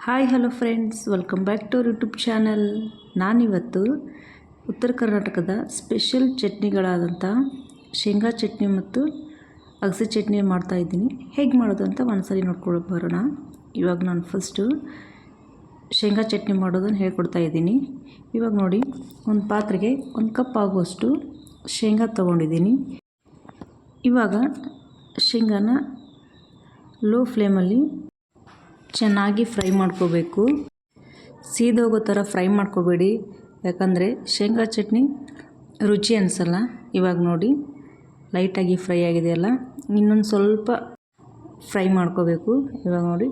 Hi hello friends, welcome back to YouTube channel. ನಾನಿವತ್ತು ಉತ್ತರ ಕರ್ನಾಟಕದ ಸ್ಪೆಷಲ್ ಚಟ್ನಿಗಳಾದಂಥ ಶೇಂಗಾ ಚಟ್ನಿ ಮತ್ತು ಅಗಸೆ ಚಟ್ನಿ ಮಾಡ್ತಾಯಿದ್ದೀನಿ. ಹೇಗೆ ಮಾಡೋದು ಅಂತ ಒಂದ್ಸರಿ ನೋಡ್ಕೊಂಡು ಬರೋಣ. ಇವಾಗ ನಾನು ಫಸ್ಟು ಶೇಂಗಾ ಚಟ್ನಿ ಮಾಡೋದನ್ನು ಹೇಳ್ಕೊಡ್ತಾ ಇದ್ದೀನಿ. ಇವಾಗ ನೋಡಿ, ಒಂದು ಪಾತ್ರೆಗೆ 1 ಕಪ್ ಆಗುವಷ್ಟು ಶೇಂಗಾ ತೊಗೊಂಡಿದ್ದೀನಿ. ಇವಾಗ ಶೇಂಗಾನ ಲೋ ಫ್ಲೇಮಲ್ಲಿ ಚೆನ್ನಾಗಿ ಫ್ರೈ ಮಾಡ್ಕೋಬೇಕು. ಸೀದೋಗೋ ಥರ ಫ್ರೈ ಮಾಡ್ಕೋಬೇಡಿ, ಯಾಕಂದರೆ ಶೇಂಗಾ ಚಟ್ನಿ ರುಚಿ ಅನಿಸಲ್ಲ. ಇವಾಗ ನೋಡಿ, ಲೈಟಾಗಿ ಫ್ರೈ ಆಗಿದೆಯಲ್ಲ, ಇನ್ನೊಂದು ಸ್ವಲ್ಪ ಫ್ರೈ ಮಾಡ್ಕೋಬೇಕು. ಇವಾಗ ನೋಡಿ,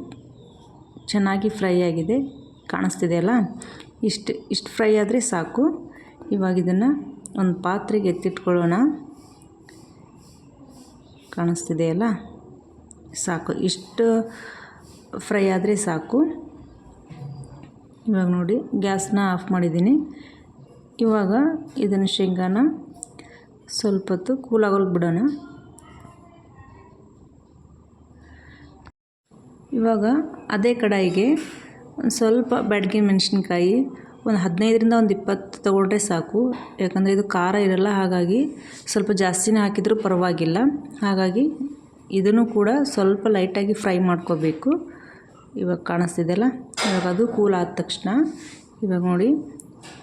ಚೆನ್ನಾಗಿ ಫ್ರೈ ಆಗಿದೆ, ಕಾಣಿಸ್ತಿದೆಯಲ್ಲ, ಇಷ್ಟು ಫ್ರೈ ಆದರೆ ಸಾಕು. ಇವಾಗ ಇದನ್ನು ಒಂದು ಪಾತ್ರೆಗೆ ಎತ್ತಿಟ್ಕೊಳ್ಳೋಣ. ಕಾಣಿಸ್ತಿದೆಯಲ್ಲ, ಸಾಕು, ಇಷ್ಟು ಫ್ರೈ ಆದರೆ ಸಾಕು. ಇವಾಗ ನೋಡಿ, ಗ್ಯಾಸ್ನ ಆಫ್ ಮಾಡಿದ್ದೀನಿ. ಇವಾಗ ಇದನ್ನು ಶೇಂಗಾನ ಸ್ವಲ್ಪ ಹೊತ್ತು ಕೂಲಾಗೋಲ್ ಬಿಡೋಣ. ಇವಾಗ ಅದೇ ಕಡಾಯಿಗೆ ಒಂದು ಸ್ವಲ್ಪ ಬ್ಯಾಡಗಿ ಮೆಣಸಿನ್ಕಾಯಿ, ಒಂದು 15ರಿಂದ 20 ತೊಗೊಂಡ್ರೆ ಸಾಕು. ಯಾಕಂದರೆ ಇದು ಖಾರ ಇರಲ್ಲ, ಹಾಗಾಗಿ ಸ್ವಲ್ಪ ಜಾಸ್ತಿನೇ ಹಾಕಿದರೂ ಪರವಾಗಿಲ್ಲ. ಹಾಗಾಗಿ ಇದನ್ನು ಕೂಡ ಸ್ವಲ್ಪ ಲೈಟಾಗಿ ಫ್ರೈ ಮಾಡ್ಕೋಬೇಕು. ಇವಾಗ ಕಾಣಿಸ್ತಿದೆಯಲ್ಲ, ಇವಾಗ ಅದು ಕೂಲ್ ಆದ ತಕ್ಷಣ ಇವಾಗ ನೋಡಿ,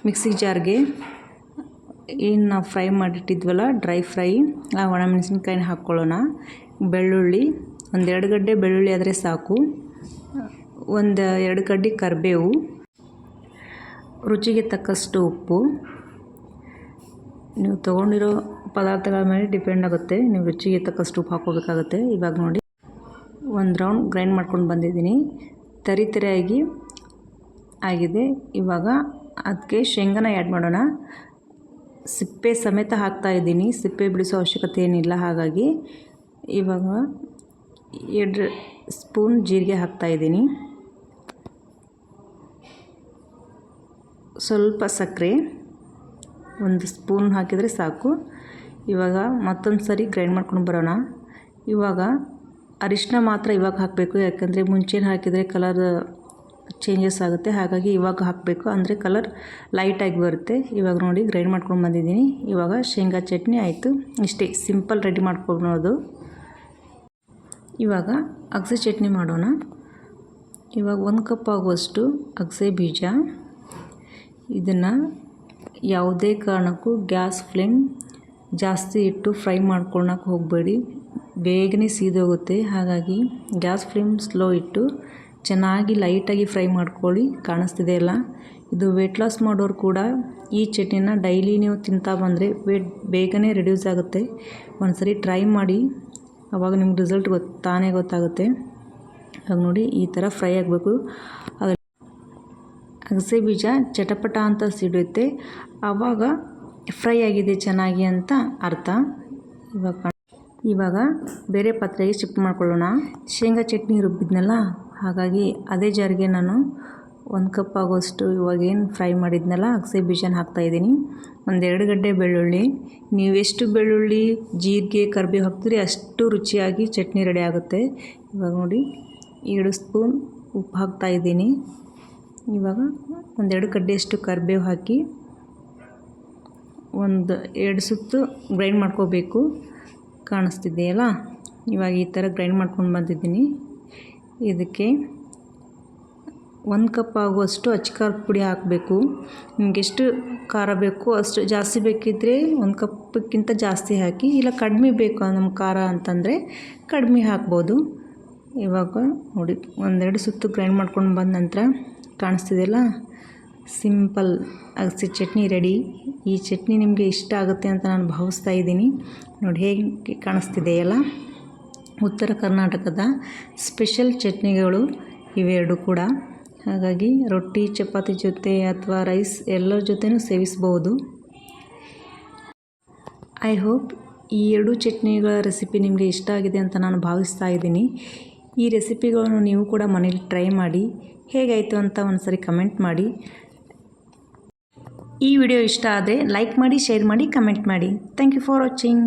ಮಿಕ್ಸಿ ಜಾರ್ಗೆ ಏನು ನಾವು ಫ್ರೈ ಮಾಡಿಟ್ಟಿದ್ವಲ್ಲ, ಡ್ರೈ ಫ್ರೈ, ಆ ಒಣಮೆಣಸಿನ್ಕಾಯಿನ ಹಾಕ್ಕೊಳ್ಳೋಣ. ಬೆಳ್ಳುಳ್ಳಿ, ಒಂದು 2 ಗಡ್ಡೆ ಬೆಳ್ಳುಳ್ಳಿ ಆದರೆ ಸಾಕು. ಒಂದು 2 ಕಡ್ಡಿ ಕರಿಬೇವು, ರುಚಿಗೆ ತಕ್ಕಷ್ಟು ಉಪ್ಪು. ನೀವು ತೊಗೊಂಡಿರೋ ಪದಾರ್ಥಗಳ ಮೇಲೆ ಡಿಪೆಂಡ್ ಆಗುತ್ತೆ, ನೀವು ರುಚಿಗೆ ತಕ್ಕಷ್ಟು ಉಪ್ಪು ಹಾಕ್ಕೋಬೇಕಾಗುತ್ತೆ. ಇವಾಗ ನೋಡಿ, 1 ರೌಂಡ್ ಗ್ರೈಂಡ್ ಮಾಡ್ಕೊಂಡು ಬಂದಿದ್ದೀನಿ, ತರಿಯಾಗಿ ಆಗಿದೆ. ಇವಾಗ ಅದಕ್ಕೆ ಶೇಂಗಾನ ಆ್ಯಡ್ ಮಾಡೋಣ. ಸಿಪ್ಪೆ ಸಮೇತ ಹಾಕ್ತಾಯಿದ್ದೀನಿ, ಸಿಪ್ಪೆ ಬಿಡಿಸೋ ಅವಶ್ಯಕತೆ ಏನಿಲ್ಲ. ಹಾಗಾಗಿ ಇವಾಗ 2 ಸ್ಪೂನ್ ಜೀರಿಗೆ ಹಾಕ್ತಾಯಿದ್ದೀನಿ, ಸ್ವಲ್ಪ ಸಕ್ಕರೆ 1 ಸ್ಪೂನ್ ಹಾಕಿದರೆ ಸಾಕು. ಇವಾಗ ಮತ್ತೊಂದು ಸರಿ ಗ್ರೈಂಡ್ ಮಾಡ್ಕೊಂಡು ಬರೋಣ. ಇವಾಗ ಅರಿಶಿನ ಮಾತ್ರ ಇವಾಗ ಹಾಕಬೇಕು, ಯಾಕಂದರೆ ಮುಂಚೆನೇ ಹಾಕಿದರೆ ಕಲರ್ ಚೇಂಜಸ್ ಆಗುತ್ತೆ. ಹಾಗಾಗಿ ಇವಾಗ ಹಾಕಬೇಕು, ಅಂದರೆ ಕಲರ್ ಲೈಟಾಗಿ ಬರುತ್ತೆ. ಇವಾಗ ನೋಡಿ, ಗ್ರೈಂಡ್ ಮಾಡ್ಕೊಂಡು ಬಂದಿದ್ದೀನಿ. ಇವಾಗ ಶೇಂಗಾ ಚಟ್ನಿ ಆಯಿತು. ಇಷ್ಟೇ ಸಿಂಪಲ್ ರೆಡಿ ಮಾಡ್ಕೊಳೋದು. ಇವಾಗ ಅಗಸೆ ಚಟ್ನಿ ಮಾಡೋಣ. ಇವಾಗ 1 ಕಪ್ ಆಗುವಷ್ಟು ಅಗಸೆ ಬೀಜ. ಇದನ್ನು ಯಾವುದೇ ಕಾರಣಕ್ಕೂ ಗ್ಯಾಸ್ ಫ್ಲೇಮ್ ಜಾಸ್ತಿ ಇಟ್ಟು ಫ್ರೈ ಮಾಡ್ಕೊಳಕ್ಕೆ ಹೋಗಬೇಡಿ, ಬೇಗನೆ ಸೀದೋಗುತ್ತೆ. ಹಾಗಾಗಿ ಗ್ಯಾಸ್ ಫ್ಲೇಮ್ ಸ್ಲೋ ಇಟ್ಟು ಚೆನ್ನಾಗಿ ಲೈಟಾಗಿ ಫ್ರೈ ಮಾಡ್ಕೊಳ್ಳಿ. ಕಾಣಿಸ್ತಿದೆಯಲ್ಲ, ಇದು ವೆಯ್ಟ್ ಲಾಸ್ ಮಾಡೋರು ಕೂಡ ಈ ಚಟ್ನಿನ ಡೈಲಿ ನೀವು ತಿಂತಾ ಬಂದರೆ ವೇಟ್ ಬೇಗನೆ ರಿಡ್ಯೂಸ್ ಆಗುತ್ತೆ. ಒಂದ್ಸರಿ ಟ್ರೈ ಮಾಡಿ, ಆವಾಗ ನಿಮ್ಗೆ ರಿಸಲ್ಟ್ ತಾನೇ ಗೊತ್ತಾಗುತ್ತೆ. ಆಗ ನೋಡಿ, ಈ ಥರ ಫ್ರೈ ಆಗಬೇಕು. ಅಗಸೆ ಬೀಜ ಚಟಪಟ ಅಂತ ಸಿಡುತ್ತೆ, ಆವಾಗ ಫ್ರೈ ಆಗಿದೆ ಚೆನ್ನಾಗಿ ಅಂತ ಅರ್ಥ. ಇವಾಗ ಬೇರೆ ಪಾತ್ರೆಗೆ ಶಿಫ್ಟ್ ಮಾಡ್ಕೊಳ್ಳೋಣ. ಶೇಂಗಾ ಚಟ್ನಿ ರುಬ್ಬಿದ್ನಲ್ಲ, ಹಾಗಾಗಿ ಅದೇ ಜಾರಿಗೆ ನಾನು 1 ಕಪ್ ಆಗೋಷ್ಟು ಇವಾಗೇನು ಫ್ರೈ ಮಾಡಿದ್ನಲ್ಲ ಅಗಸೆ ಬೀಜನ ಹಾಕ್ತಾಯಿದ್ದೀನಿ. ಒಂದು 2 ಗಡ್ಡೆ ಬೆಳ್ಳುಳ್ಳಿ. ನೀವು ಎಷ್ಟು ಬೆಳ್ಳುಳ್ಳಿ, ಜೀರಿಗೆ, ಕರಿಬೇವು ಹಾಕ್ತೀರಿ ಅಷ್ಟು ರುಚಿಯಾಗಿ ಚಟ್ನಿ ರೆಡಿ ಆಗುತ್ತೆ. ಇವಾಗ ನೋಡಿ, 2 ಸ್ಪೂನ್ ಉಪ್ಪು ಹಾಕ್ತಾಯಿದ್ದೀನಿ. ಇವಾಗ ಒಂದು 2 ಕಡ್ಡಿಯಷ್ಟು ಕರಿಬೇವು ಹಾಕಿ ಒಂದು 2 ಸುತ್ತು ಗ್ರೈಂಡ್ ಮಾಡ್ಕೋಬೇಕು. ಕಾಣಿಸ್ತಿದೆಯಲ್ಲ, ಇವಾಗ ಈ ಥರ ಗ್ರೈಂಡ್ ಮಾಡ್ಕೊಂಡು ಬಂದಿದ್ದೀನಿ. ಇದಕ್ಕೆ 1 ಕಪ್ ಆಗುವಷ್ಟು ಅಚ್ಕಾರದ ಪುಡಿ ಹಾಕಬೇಕು. ನಿಮ್ಗೆ ಎಷ್ಟು ಖಾರ ಬೇಕು ಅಷ್ಟು, ಜಾಸ್ತಿ ಬೇಕಿದ್ದರೆ 1 ಕಪ್ಪಿಗಿಂತ ಜಾಸ್ತಿ ಹಾಕಿ, ಇಲ್ಲ ಕಡಿಮೆ ಬೇಕು ನಮ್ಮ ಖಾರ ಅಂತಂದರೆ ಕಡಿಮೆ ಹಾಕ್ಬೋದು. ಇವಾಗ ನೋಡಿ, 1-2 ಸುತ್ತು ಗ್ರೈಂಡ್ ಮಾಡ್ಕೊಂಡು ಬಂದ ನಂತರ ಕಾಣಿಸ್ತಿದೆಯಲ್ಲ, ಸಿಂಪಲ್ ಅಗಸೆ ಚಟ್ನಿ ರೆಡಿ. ಈ ಚಟ್ನಿ ನಿಮಗೆ ಇಷ್ಟ ಆಗುತ್ತೆ ಅಂತ ನಾನು ಭಾವಿಸ್ತಾ ಇದ್ದೀನಿ. ನೋಡಿ ಹೇಗೆ ಕಾಣಿಸ್ತಿದೆಯಲ್ಲ, ಉತ್ತರ ಕರ್ನಾಟಕದ ಸ್ಪೆಷಲ್ ಚಟ್ನಿಗಳು ಇವೆರಡು ಕೂಡ. ಹಾಗಾಗಿ ರೊಟ್ಟಿ, ಚಪಾತಿ ಜೊತೆ ಅಥವಾ ರೈಸ್ ಎಲ್ಲರ ಜೊತೆನೂ ಸೇವಿಸ್ಬೋದು. ಐ ಹೋಪ್ ಈ 2 ಚಟ್ನಿಗಳ ರೆಸಿಪಿ ನಿಮಗೆ ಇಷ್ಟ ಆಗಿದೆ ಅಂತ ನಾನು ಭಾವಿಸ್ತಾ ಇದ್ದೀನಿ. ಈ ರೆಸಿಪಿಗಳನ್ನು ನೀವು ಕೂಡ ಮನೇಲಿ ಟ್ರೈ ಮಾಡಿ, ಹೇಗಾಯಿತು ಅಂತ ಒಂದ್ಸರಿ ಕಮೆಂಟ್ ಮಾಡಿ. ಈ ವಿಡಿಯೋ ಇಷ್ಟ ಆದರೆ ಲೈಕ್ ಮಾಡಿ, ಶೇರ್ ಮಾಡಿ, ಕಮೆಂಟ್ ಮಾಡಿ. Thank you for watching.